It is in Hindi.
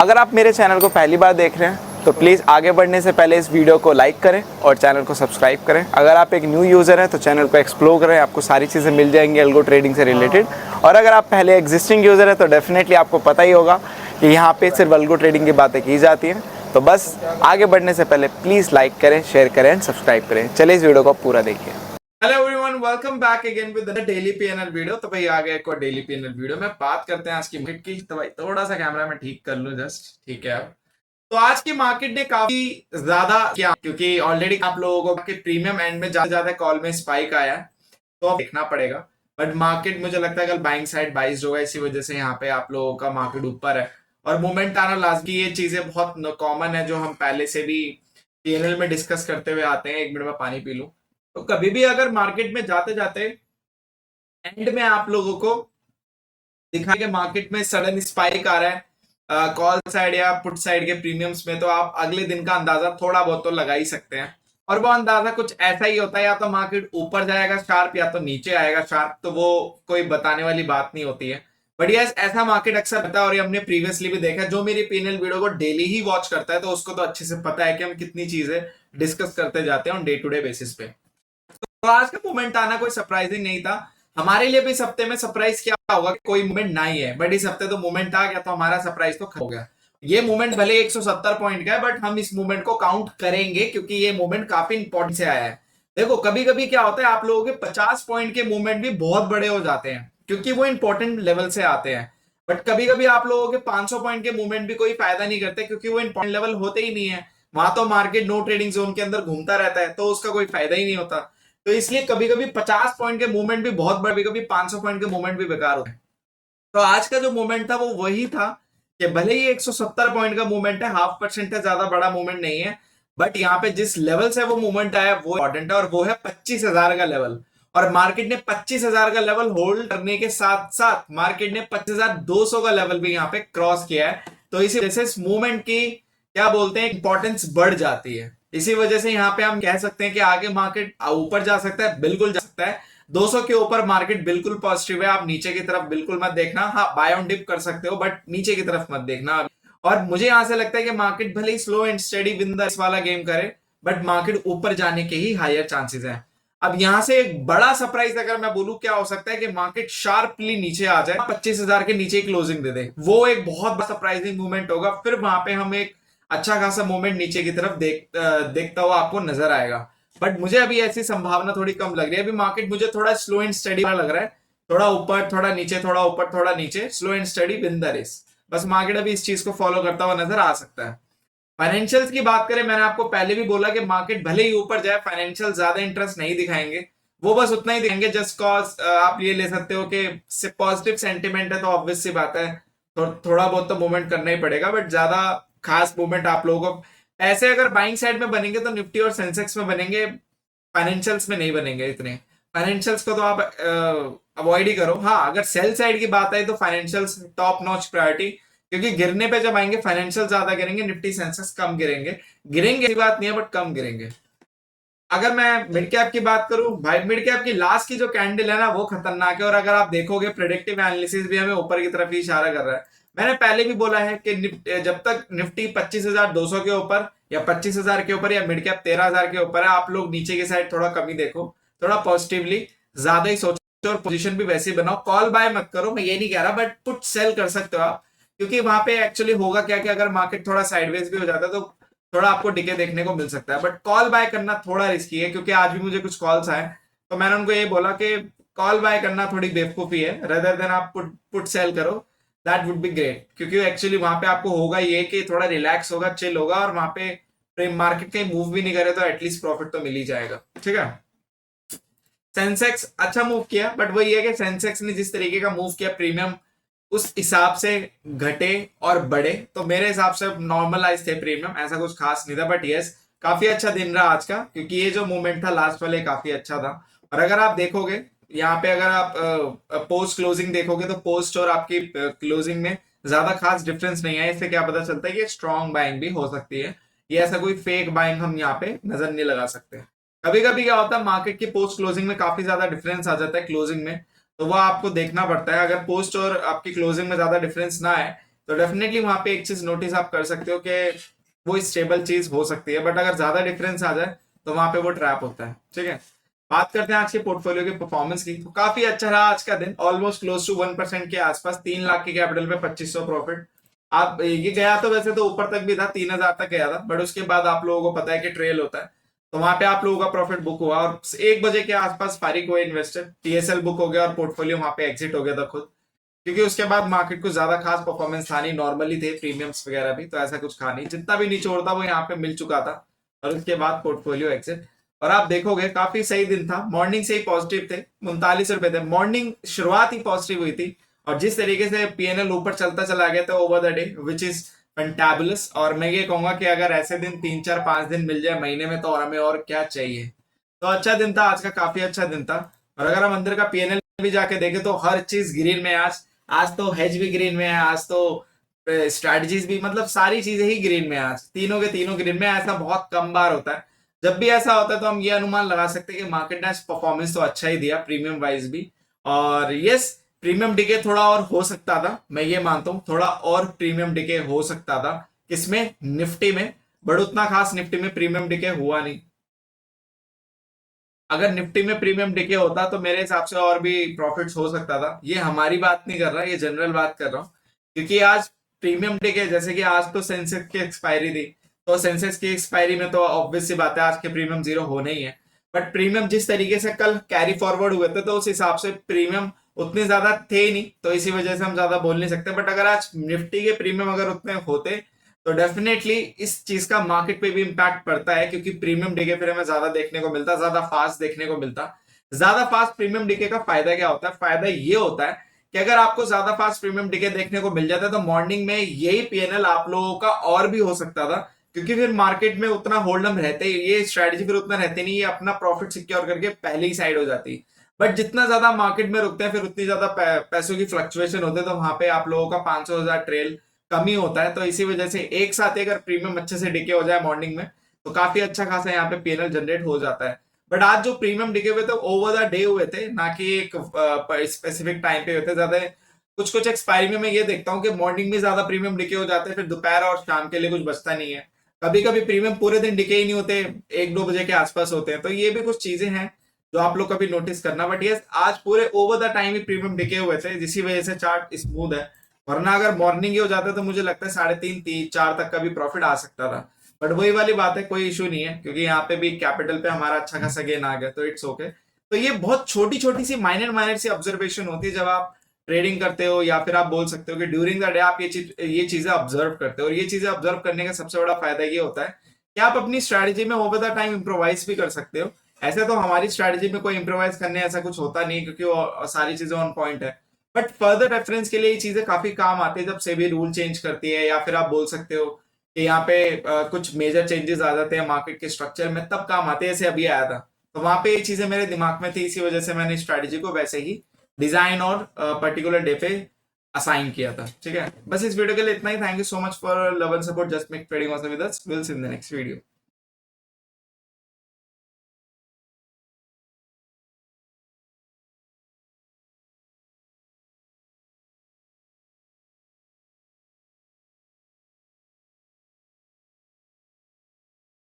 अगर आप मेरे चैनल को पहली बार देख रहे हैं तो प्लीज़ आगे बढ़ने से पहले इस वीडियो को लाइक करें और चैनल को सब्सक्राइब करें। अगर आप एक न्यू यूज़र हैं तो चैनल को एक्सप्लोर करें, आपको सारी चीज़ें मिल जाएंगी एल्गो ट्रेडिंग से रिलेटेड। और अगर आप पहले एग्जिस्टिंग यूज़र हैं तो डेफिनेटली आपको पता ही होगा कि यहाँ पे सिर्फ एल्गो ट्रेडिंग की बातें की जाती हैं। तो बस आगे बढ़ने से पहले प्लीज़ लाइक करें, शेयर करें एंड सब्सक्राइब करें। चलिए इस वीडियो को पूरा देखिए। Hello everyone, welcome back again with the daily PNL video. तो भाई आ गया एक और डेली पीएनएल वीडियो में बात करते हैं आज की मार्केट की। तो भाई थोड़ा सा कैमरा में ठीक कर लूं जस्ट, ठीक है। अब तो आज की मार्केट ने काफी ज्यादा क्या, क्योंकि ऑलरेडी आप लोगों को प्रीमियम एंड में ज्यादा कॉल में स्पाइक आया है तो अब देखना पड़ेगा। बट मार्केट मुझे लगता है कल बाइंग साइड बाइज होगा, इसी वजह से यहाँ पे आप लोगों का मार्केट ऊपर है और मूवमेंट आना लाजमी। ये चीजें बहुत कॉमन है जो हम पहले से भी पीएनएल में डिस्कस करते हुए आते हैं। एक मिनट में पानी पी लूं। तो कभी भी अगर मार्केट में जाते जाते एंड में आप लोगों को दिखा कि मार्केट में सडन स्पाइक आ रहा है कॉल साइड या पुट साइड के प्रीमियम्स में, तो आप अगले दिन का अंदाजा थोड़ा बहुत तो लगा ही सकते हैं। और वो अंदाजा कुछ ऐसा ही होता है, या तो मार्केट ऊपर जाएगा शार्प या तो नीचे आएगा शार्प, तो वो कोई बताने वाली बात नहीं होती है। बट यस, ऐसा मार्केट अक्सर होता है और ये हमने प्रीवियसली भी देखा। जो मेरी पीएनएल वीडियो को डेली ही वॉच करता है तो उसको तो अच्छे से पता है कि हम कितनी चीजें डिस्कस करते जाते हैं on day to day basis पे। तो आज का मोमेंट आना कोई सरप्राइजिंग नहीं था हमारे लिए भी। इस हफ्ते में सरप्राइज क्या होगा, कोई मूवमेंट नहीं है, बट इस हफ्ते तो मूवमेंट आ गया तो हमारा सरप्राइज तो खो गया। ये मूवमेंट भले 170 पॉइंट का है, बट हम इस मूवमेंट को काउंट करेंगे क्योंकि ये मूवमेंट काफी इंपॉर्टेंट से आया है। देखो कभी कभी क्या होता है, आप लोगों के 50 पॉइंट के मूवमेंट भी बहुत बड़े हो जाते हैं क्योंकि वो इंपॉर्टेंट लेवल से आते हैं। बट कभी कभी आप लोगों के 500 पॉइंट के मूवमेंट भी कोई फायदा नहीं करते क्योंकि वो इंपॉर्टेंट लेवल होते ही नहीं है। वहां तो मार्केट नो ट्रेडिंग जोन के अंदर घूमता रहता है तो उसका कोई फायदा ही नहीं होता। तो इसलिए कभी कभी 50 पॉइंट के मूवमेंट भी बहुत बड़े, कभी 500 पॉइंट के मूवमेंट भी बेकार होते हैं। तो आज का जो मूवमेंट था वो वही था कि भले ही 170 पॉइंट का मूवमेंट है, 0.5% है, ज्यादा बड़ा मूवमेंट नहीं है, बट यहाँ पे जिस लेवल से वो मूवमेंट आया वो इंपॉर्टेंट है और वो है 25,000 का लेवल। और मार्केट ने 25,000 का लेवल होल्ड करने के साथ साथ मार्केट ने 25,200 का लेवल भी यहाँ पे क्रॉस किया है। तो इसी वजह से इस मूवमेंट की क्या बोलते हैं, इंपॉर्टेंस बढ़ जाती है। इसी वजह से यहाँ पे हम कह सकते हैं कि आगे मार्केट ऊपर जा सकता है, बिल्कुल जा सकता है। 200 के ऊपर मार्केट बिल्कुल पॉजिटिव है। आप नीचे की तरफ बिल्कुल मत देखना। हाँ, बाय ऑन डिप कर सकते हो बट नीचे की तरफ मत देखना। और मुझे यहां से लगता है कि मार्केट भले ही slow and steady win the वाला गेम करे, बट मार्केट ऊपर जाने के ही हायर चांसेस हैं। अब यहां से एक बड़ा सरप्राइज अगर मैं बोलूं क्या हो सकता है कि मार्केट शार्पली नीचे आ जाए, 25,000 के नीचे क्लोजिंग दे दे। वो एक बहुत बड़ा सरप्राइजिंग मूवमेंट होगा। फिर वहां पे हम एक अच्छा खासा मूवमेंट नीचे की तरफ देखता हुआ आपको नजर आएगा। बट मुझे अभी ऐसी संभावना थोड़ी कम लग रही है। अभी मार्केट मुझे थोड़ा स्लो एंड स्टडी लग रहा है, थोड़ा ऊपर थोड़ा नीचे, थोड़ा ऊपर थोड़ा नीचे, slow and study win the race. बस मार्केट अभी इस चीज को फॉलो करता हुआ नजर आ सकता है। फाइनेंशियल्स की बात करें, मैंने आपको पहले भी बोला कि मार्केट भले ही ऊपर जाए, फाइनेंशियल ज्यादा इंटरेस्ट नहीं दिखाएंगे। वो बस उतना ही दिखाएंगे जस्ट कॉज आप ये ले सकते हो कि पॉजिटिव सेंटिमेंट है तो ऑब्वियस सी बात है थोड़ा बहुत तो मूवमेंट करना ही पड़ेगा, बट ज्यादा खास मूवमेंट आप लोगों को ऐसे अगर बाइंग साइड में बनेंगे तो निफ्टी और सेंसेक्स में बनेंगे, फाइनेंशियल्स में नहीं बनेंगे इतने। फाइनेंशियल्स को तो आप अवॉइड ही करो। हाँ, अगर सेल साइड की बात है तो फाइनेंशियल्स टॉप नॉच प्रायोरिटी, क्योंकि गिरने पे जब आएंगे फाइनेंशियल ज्यादा गिरेंगे, निफ्टी सेंसेक्स कम गिरेंगे। गिरेंगे ऐसी बात नहीं है बट कम गिरेंगे। अगर मैं मिड कैप की बात करूं भाई, मिड कैप की लास्ट की जो कैंडल है ना वो खतरनाक है। और अगर आप देखोगे प्रेडिक्टिव एनालिसिस भी हमें ऊपर की तरफ ही इशारा कर रहा है। मैंने पहले भी बोला है कि जब तक निफ्टी 25,200 के ऊपर या 25,000 के ऊपर या मिड कैप 13,000 के ऊपर है, आप लोग नीचे की साइड थोड़ा कम ही देखो, थोड़ा पॉजिटिवली ज्यादा ही सोचो और पोजीशन भी वैसे ही बनाओ। कॉल बाय मत करो, मैं ये नहीं कह रहा, बट पुट सेल कर सकते हो आप। क्योंकि वहां पे एक्चुअली होगा क्या कि अगर मार्केट थोड़ा साइडवेज भी हो जाता है तो थोड़ा आपको डिके देखने को मिल सकता है। बट कॉल बाय करना थोड़ा रिस्की है, क्योंकि आज भी मुझे कुछ कॉल्स आए तो मैंने उनको ये बोला कि कॉल बाय करना थोड़ी बेवकूफी है, रेदर देन आप पुट सेल करो, दैट वुड बी ग्रेट। क्योंकि एक्चुअली वहां पे आपको होगा ये कि थोड़ा रिलैक्स होगा, चिल होगा, और वहां पे मार्केट कहीं मूव भी नहीं करे तो एटलीस्ट प्रॉफिट तो मिल ही जाएगा। ठीक है, सेंसेक्स अच्छा मूव किया, बट वही है कि सेंसेक्स ने जिस तरीके का मूव किया प्रीमियम उस हिसाब से घटे और बढ़े, तो मेरे हिसाब से नॉर्मलाइज थे प्रीमियम, ऐसा कुछ खास नहीं था। बट यस, काफी अच्छा दिन रहा आज का, क्योंकि ये जो मूवमेंट था लास्ट वाले काफी अच्छा था। और अगर आप देखोगे यहाँ पे, अगर आप पोस्ट क्लोजिंग देखोगे तो पोस्ट और आपकी क्लोजिंग में ज्यादा खास डिफरेंस नहीं है। इससे क्या पता चलता है कि स्ट्रॉन्ग बाइंग भी हो सकती है। ये ऐसा कोई फेक बाइंग हम यहाँ पे नजर नहीं लगा सकते। कभी कभी क्या होता है, मार्केट की पोस्ट क्लोजिंग में काफी ज्यादा डिफरेंस आ जाता है क्लोजिंग में, तो वह आपको देखना पड़ता है। अगर पोस्ट और आपकी क्लोजिंग में ज्यादा डिफरेंस ना है तो डेफिनेटली वहां पे एक चीज नोटिस आप कर सकते हो कि वो स्टेबल चीज हो सकती है, बट अगर ज्यादा डिफरेंस आ जाए तो वहां पे वो ट्रैप होता है। ठीक है, बात करते हैं आज के पोर्टफोलियो की परफॉर्मेंस की। तो काफी अच्छा रहा आज का दिन, ऑलमोस्ट क्लोज टू 1% के आसपास, 3 लाख के कैपिटल पे 2500 प्रॉफिट। आप ये गया तो वैसे तो ऊपर तक भी था, 3000 तक गया था, बट उसके बाद आप लोगों को पता है कि ट्रेल होता है, तो वहां पे आप लोगों का प्रॉफिट बुक हुआ और 1 बजे के आसपास फारिग हुए इन्वेस्टर, टीएसएल बुक हो गया और पोर्टफोलियो वहां पे एग्जिट हो गया था खुद, क्योंकि उसके बाद मार्केट को ज्यादा खास परफॉर्मेंस था नहीं, नॉर्मली थे प्रीमियम्स वगैरह भी, तो ऐसा कुछ था नहीं, जितना भी निचोड़ था वो यहाँ पे मिल चुका था, और उसके बाद पोर्टफोलियो एग्जिट। और आप देखोगे काफी सही दिन था, मॉर्निंग से ही पॉजिटिव थे, 39 रुपए थे, मॉर्निंग शुरुआत ही पॉजिटिव हुई थी, और जिस तरीके से पीएनएल ऊपर चलता चला गया था over the day, which is fantabulous. और मैं ये कहूंगा कि अगर ऐसे दिन 3 4 5 दिन मिल जाए महीने में, तो और हमें और क्या चाहिए। तो अच्छा दिन था आज का, काफी अच्छा दिन था। और अगर हम अंदर का पीएनएल भी जाके देखें तो हर चीज ग्रीन में आज आज तो हेज भी ग्रीन में है, आज तो स्ट्रैटेजीज भी, मतलब सारी चीजें ही ग्रीन में है आज, तीनों के तीनों ग्रीन में। ऐसा बहुत कम बार होता है, जब भी ऐसा होता है तो हम ये अनुमान लगा सकते हैं कि मार्केट ने परफॉर्मेंस तो अच्छा ही दिया प्रीमियम वाइज भी। और यस, प्रीमियम डिके थोड़ा और हो सकता था, मैं ये मानता हूं थोड़ा और प्रीमियम डिके हो सकता था, किसमें, निफ्टी में, बट उतना खास निफ्टी में प्रीमियम डिके हुआ नहीं। अगर निफ्टी में प्रीमियम डिके होता तो मेरे हिसाब से और भी प्रॉफिट्स हो सकता था। ये हमारी बात नहीं कर रहा, ये जनरल बात कर रहा हूँ, क्योंकि आज प्रीमियम डिके, जैसे कि आज तो सेंसेक्स की एक्सपायरी थी, तो सेंसेक्स की एक्सपायरी में तो ऑब्वियस सी बात है आज के प्रीमियम जीरो होने ही है, बट प्रीमियम जिस तरीके से कल कैरी फॉरवर्ड हुए थे तो उस हिसाब से प्रीमियम उतने ज्यादा थे ही नहीं, तो इसी वजह से हम ज्यादा बोल नहीं सकते। बट अगर आज निफ्टी के प्रीमियम अगर उतने होते तो डेफिनेटली इस चीज का मार्केट पे भी इम्पैक्ट पड़ता है, क्योंकि प्रीमियम डीके फिर हमें ज्यादा देखने को मिलता, ज्यादा फास्ट देखने को मिलता। ज्यादा फास्ट प्रीमियम डीके का फायदा क्या होता है, फायदा ये होता है कि अगर आपको ज्यादा फास्ट प्रीमियम डीके देखने को मिल जाता है तो मॉर्निंग में यही पीएनएल आप लोगों का और भी हो सकता था, क्योंकि फिर मार्केट में उतना होल्डम रहते, ये स्ट्रेटेजी फिर उतना रहती नहीं, ये अपना प्रॉफिट सिक्योर करके पहले ही साइड हो जाती। बट जितना ज्यादा मार्केट में रुकते हैं फिर उतनी ज्यादा पैसों की फ्लक्चुएशन होते हैं, तो वहां पे आप लोगों का 500,000 ट्रेल कमी होता है। तो इसी वजह से एक साथ अगर प्रीमियम अच्छे से डिके हो जाए मॉर्निंग में तो काफी अच्छा खासा यहाँ पे पीएनएल जनरेट हो जाता है। बट आज जो प्रीमियम डिके हुए थे ओवर द डे हुए थे, ना कि एक स्पेसिफिक टाइम पे हुए थे। ज्यादा कुछ कुछ एक्सपायरी में मैं ये देखता हूँ कि मॉर्निंग में ज्यादा प्रीमियम डिके हो जाते हैं, फिर दोपहर और शाम के लिए कुछ बचता नहीं है। कभी कभी प्रीमियम पूरे दिन डिके ही नहीं होते, 1 2 बजे के आसपास होते हैं। तो ये भी कुछ चीजें हैं जो आप लोग कभी नोटिस करना। बट ये आज पूरे over the time he premium decay हुए थे, जिसी वजह से चार्ट स्मूथ है, वरना अगर मॉर्निंग ही हो जाता तो मुझे लगता है 3.5 4 तक का भी प्रॉफिट आ सकता था। बट वही वाली बात है, कोई इशू नहीं है, क्योंकि यहाँ पे भी कैपिटल पे हमारा अच्छा खासा गेन आ गया, तो इट्स ओके। तो ये बहुत छोटी छोटी सी माइनर माइनर सी ऑब्जर्वेशन होती है जब आप ट्रेडिंग करते हो, या फिर आप बोल सकते हो कि ड्यूरिंग द डे आप ये चीजें ऑब्जर्व करते हो। और ये चीजें ऑब्जर्व करने का सबसे बड़ा फायदा ये होता है कि आप अपनी स्ट्रैटेजी में ओवर द टाइम इम्प्रोवाइज भी कर सकते हो। ऐसे तो हमारी स्ट्रैटेजी में कोई इम्प्रोवाइज करने ऐसा कुछ होता नहीं, क्योंकि वो सारी चीजें ऑन पॉइंट है। बट फर्दर रेफरेंस के लिए ये चीजें काफी काम आती है जब सेबी रूल चेंज करती है, या फिर आप बोल सकते हो कि यहाँ पे कुछ मेजर चेंजेस आ जाते हैं मार्केट के स्ट्रक्चर में, तब काम आते हैं। जैसे अभी आया था तो वहां पे ये चीजें मेरे दिमाग में थी, इसी वजह से मैंने स्ट्रैटेजी को वैसे ही डिजाइन और पर्टिकुलर डे पे असाइन किया था। ठीक है, बस इस वीडियो के लिए इतना ही। Thank you so much for love and support. Just make trading awesome with us. Will see in the next video.